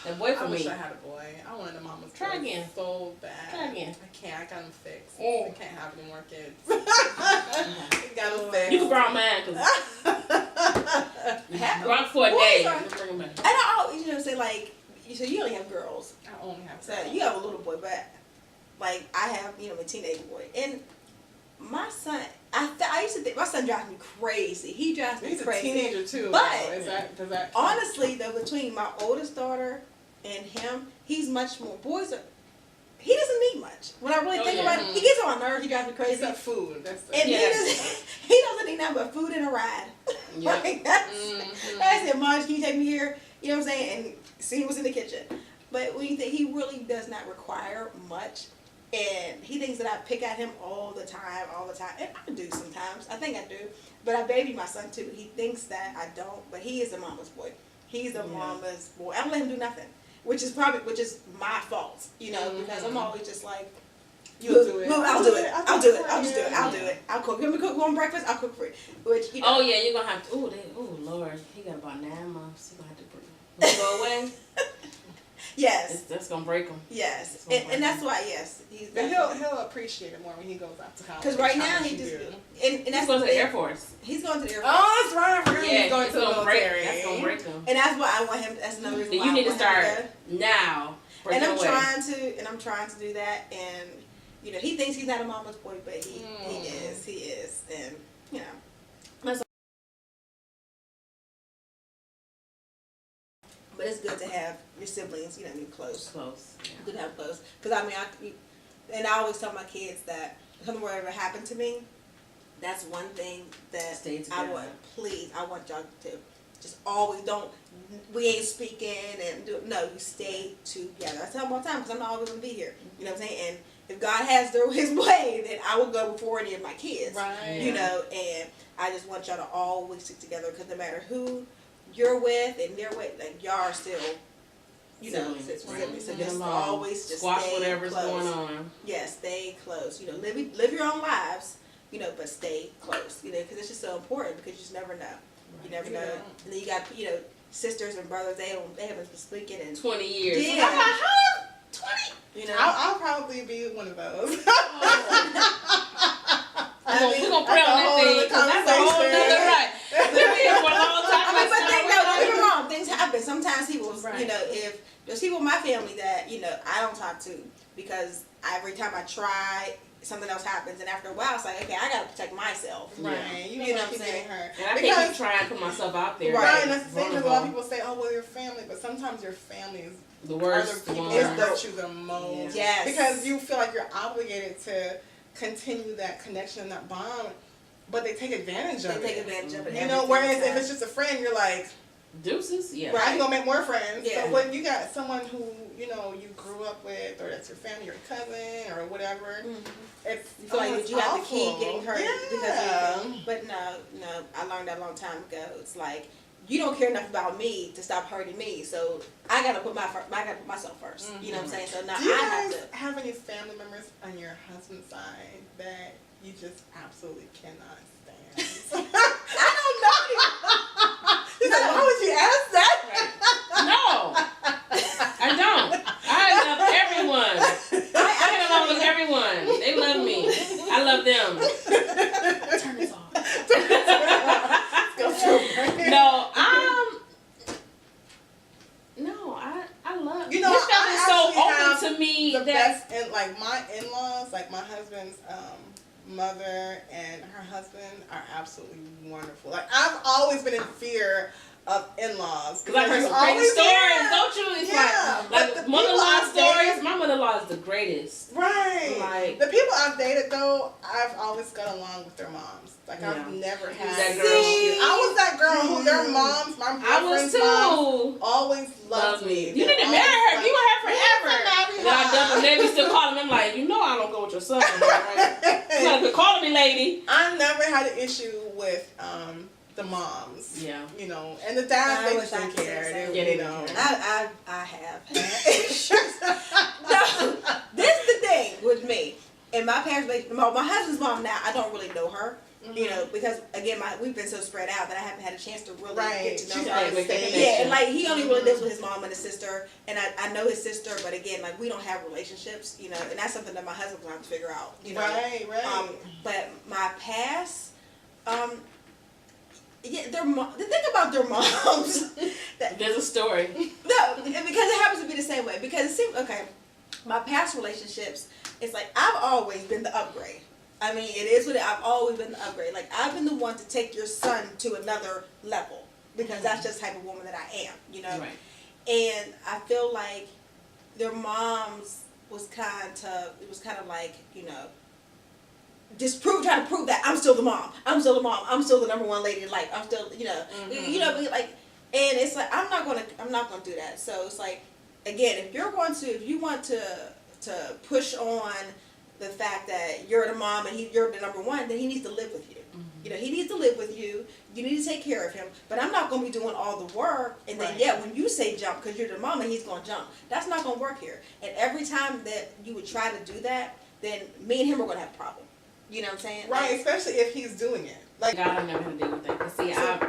That boy for I me. wish I had a boy. I wanted a mama's boy. Try again. So bad. Try again. I can't. I got him fixed. Oh. I can't have any more kids. I got him fixed. You can borrow mine because brought for a Boys day. are- Let's bring him back. And I always, say like, so you only have girls. I only have So girls. you have a little boy, but like I have, a teenage boy, and my son. I used to think my son drives me crazy. He drives me He's a crazy. teenager too. But- though. Does that? Honestly, though, between my oldest daughter and him, he's much more. Boys are. He doesn't need much. When I really think yeah. about it, he gets on my nerves. He drives me crazy. Except food. That's And Yes. he doesn't need nothing but food and a ride. Yep. Like, that's it. Mom, can you take me here? You know what I'm saying? And see what's in the kitchen. But when you think he really does not require much, and he thinks that I pick at him all the time, and I do sometimes. I think I do. But I baby my son too. He thinks that I don't, but he is a mama's boy. He's a mama's boy. I don't let him do nothing, which is my fault, because I'm always just like, You'll do it. I'll do it. I'll do it. I'll just do it. I'll do it. I'll cook. You want me to cook breakfast? I'll cook for you. Which, Oh yeah, you're gonna have to. Oh Lord, he got about 9 months. You're gonna have to bring him. Go away. Yes. That's gonna break him. Yes. And that's why, yes. But he'll appreciate it more when he goes out to college. Because right now How much he you just, do. and He's that's going to the the Air thing. Force. He's going to the Air Force. Oh, that's right. I forgot Yeah, he's going he's to the gonna break. military. That's gonna break him. And that's why I want him, that's another reason Then why you I need to want him start go. now. Break And him I'm away. trying to do that, and he thinks he's not a mama's boy, but he is, and that's. But it's good to have your siblings, close. Close. Yeah. Good to have close, because I always tell my kids that if something were ever happened to me, that's one thing that Stay I together. I want y'all to just always we ain't speaking and you stay together. I tell them all the time because I'm not always gonna be here. You know what I'm saying? And if God has his way, then I will go before any of my kids. Right. And I just want y'all to always stick together, because no matter who you're with and they're with, like, y'all are still, Siblings, siblings. So Get just along. always just Squash stay whatever's close. going on. Yeah, stay close. Live your own lives. But stay close. Because it's just so important, because you just never know. You never know. Yeah. And then you got sisters and brothers. They haven't been speaking in 20 years. Yeah. I'm like, huh? 20? you know. I'll probably be one of those. We're gonna pray on that thing, because that's a whole nother right. We've been here for a long time. Don't get me wrong. Things happen. Sometimes people, Right. if there's people in my family that I don't talk to, because every time I try, something else happens, and after a while, it's like, okay, I gotta protect myself. Right. You You know know what I'm saying? hurt. And I can't keep trying to put myself out there. Right, and that's the thing, because a lot of Vulnerable. people say, oh, well, your family, but sometimes your family is The worst. other people one. that hurt you the most. Yes. Because you feel like you're obligated to continue that connection and that bond, but they take advantage of it. They take advantage of it. You every know, whereas single if time. it's just a friend, you're like, Deuces? Yeah. well, I'm gonna make more friends. Yeah. But when you got someone who, you grew up with, or that's your family, your cousin, or whatever, it's You feel like it's you have to awful. keep getting hurt because Yeah. of anything. But no, I learned that a long time ago. It's like, you don't care enough about me to stop hurting me, so I gotta put myself first. You know what I'm saying? So now Do you I have guys to. have any family members on your husband's side that you just absolutely cannot stand? I don't know. He's like, why would you ask that? No, I don't. I love everyone. I get along with everyone. They love me. I love them. Turn this off. Go to break. No, I love. You know, this family is so I open to me The that best, and like my in-laws, like my husband's mother and her husband are absolutely wonderful. Like I've always been in fear of in-laws. because I've heard some you crazy always stories, have. don't you? It's Yeah, but like the mother-in-law people I've stories. dated- My mother-in-law is the greatest. Right. Like- the people I've dated though, I've always got along with their moms. Like Yeah. I've never had that girl. issues. I was that girl who their moms, my I was boyfriend's moms, too. always loved Love me. me. You need to marry her. You with her forever. marry And then I done, and they be still calling me. I'm like, I don't go with your son. Right? You gotta quit calling me, lady. I never had an issue with the moms. Yeah. And the dads, I they wish just I didn't could say care. the They, same. Yeah, they you don't know. care. I have had issues. No, this is the thing with me. And my parents, my husband's mom now, I don't really know her. You know, because again, we've been so spread out that I haven't had a chance to really get to know her. Yeah, and like he only really lives with his mom and his sister, and I know his sister, but again, like we don't have relationships, you know, and that's something that my husband will have to figure out. You know? Right. But my past, yeah, the thing about their moms, there's a story. No, because it happens to be the same way. Because it seems my past relationships, it's like I've always been the upgrade. I mean, it is what I've always been the upgrade. Like, I've been the one to take your son to another level because that's just the type of woman that I am, you know? Right. And I feel like their moms was kind of like, you know, trying to prove that I'm still the mom. I'm still the mom. I'm still the number one lady in life. I'm still, you know, you know, like, and it's like, I'm not going to do that. So it's like, again, if you want to push on the fact that you're the mom and you're the number one, then he needs to live with you. You know, he needs to live with you. You need to take care of him. But I'm not going to be doing all the work. And then, when you say jump because you're the mama, he's going to jump. That's not going to work here. And every time that you would try to do that, then me and him are going to have a problem. You know what I'm saying? Right, like, especially if he's doing it. Like, God, I never had to deal with that. 'Cause see, I'm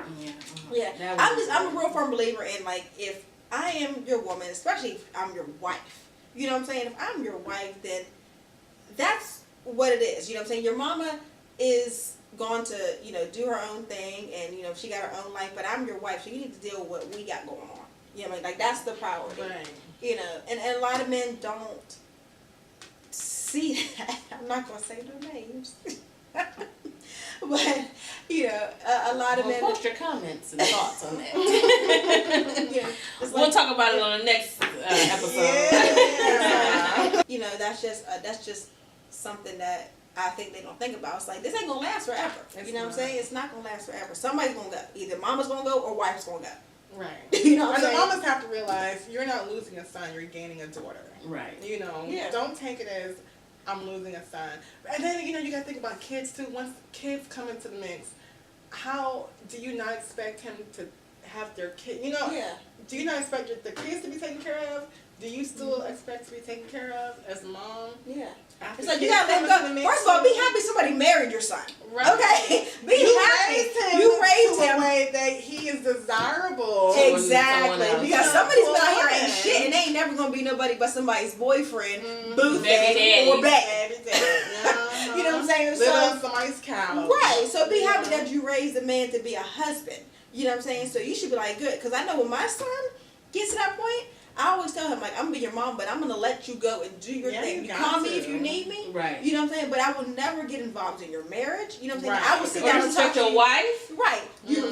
a real firm believer in, like, if I am your woman, especially if I'm your wife, you know what I'm saying? If I'm your wife, then that's what it is. You know what I'm saying? Your mama is going to, you know, do her own thing, and, you know, she got her own life, but I'm your wife, so you need to deal with what we got going on. You know what I mean? Like, that's the priority. right. You know, and a lot of men don't see that. I'm not going to say no names. But, you know, a lot of men... Post your comments and thoughts on that. Yeah, We'll talk about it on the next episode. Yeah. You know, that's just something that I think they don't think about. It's like, this ain't going to last forever. You know what I'm saying? It's not going to last forever. Somebody's going to go. Either mama's going to go or wife's going to go. Right. You know what I'm And the saying? mamas have to realize you're not losing a son, you're gaining a daughter. Right. You know, Yeah. don't take it as I'm losing a son. And then, you know, you got to think about kids too. Once kids come into the mix, how do you not expect him to have their kid? You know, Yeah. do you not expect the kids to be taken care of? Do you still expect to be taken care of as a mom? Yeah. After It's like, you kids got to come let into the go. mix? First of all, be happy somebody married your son. Right. Okay? Be You happy. raised him You raised to him. a way that he is desirable. Someone Exactly. else. Because somebody's been out here Woman. ain't shit, and they ain't never going to be nobody but somebody's boyfriend, boo Baby daddy. or bae. Every day. You know what I'm saying? Live So, on somebody's couch. right. So be happy that you raised a man to be a husband. You know what I'm saying? So you should be like, good. Because I know when my son gets to that point, I always tell him, like, I'm going to be your mom, but I'm going to let you go and do your thing. You got call me to. if you need me. Right. You know what I'm saying? But I will never get involved in your marriage. You know what I'm saying? Right. I will sit Or down and talk respect to your you. wife. Right.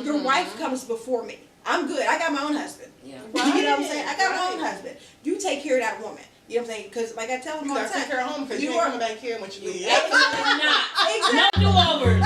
Your wife comes before me. I'm good. I got my own husband. Yeah. You know what I'm saying? I got my own Right. husband. You take care of that woman. You know what I'm saying? Because, like I tell him You all the gotta take time. care of home because you ain't coming back here when you leave. Absolutely not. Exactly. No do-overs.